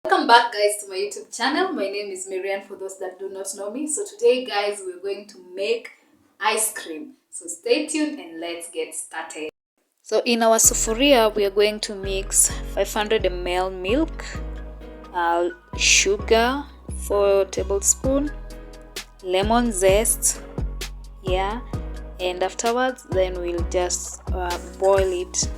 Welcome back guys to my YouTube channel. My name is Marianne for those that do not know me. So today guys we're going to make ice cream. So stay tuned and let's get started. So in our sufuria we are going to mix 500 ml milk, sugar 4 tablespoons, lemon zest, and afterwards then we'll just boil it.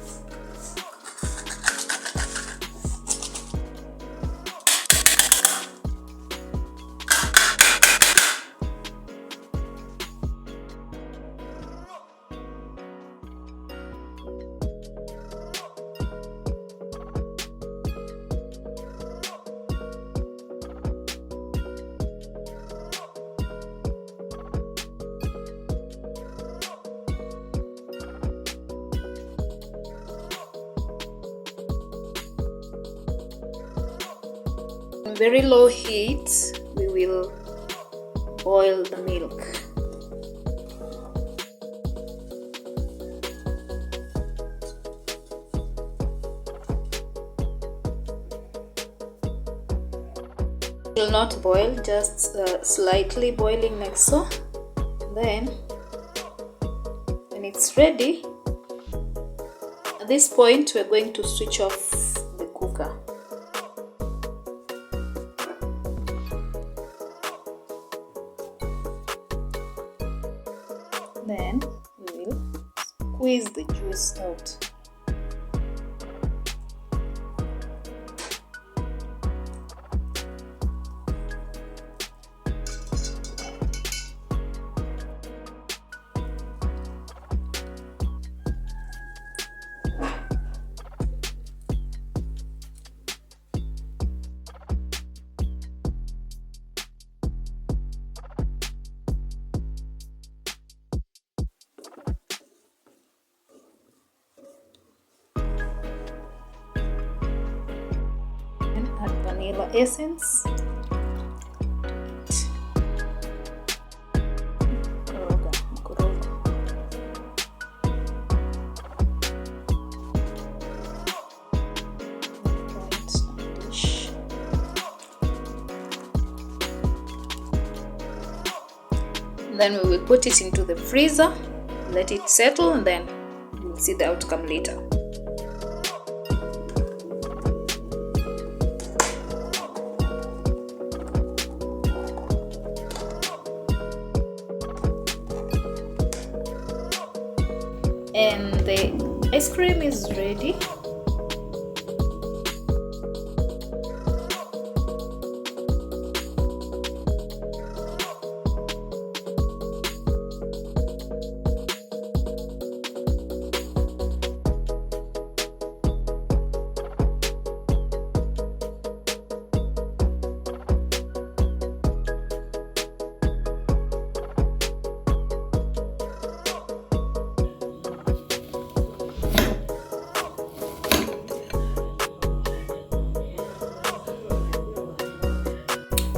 On very low heat, we will boil the milk. It will not boil, just slightly boiling like so. Then, when it's ready, at this point, we're going to switch off the cooker. Then we will squeeze the juice out. Add vanilla essence, then we will put it into the freezer, let it settle, and then we'll see the outcome later. And the ice cream is ready.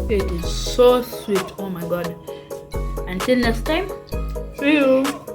It is so sweet. Oh my god. Until next time, see you.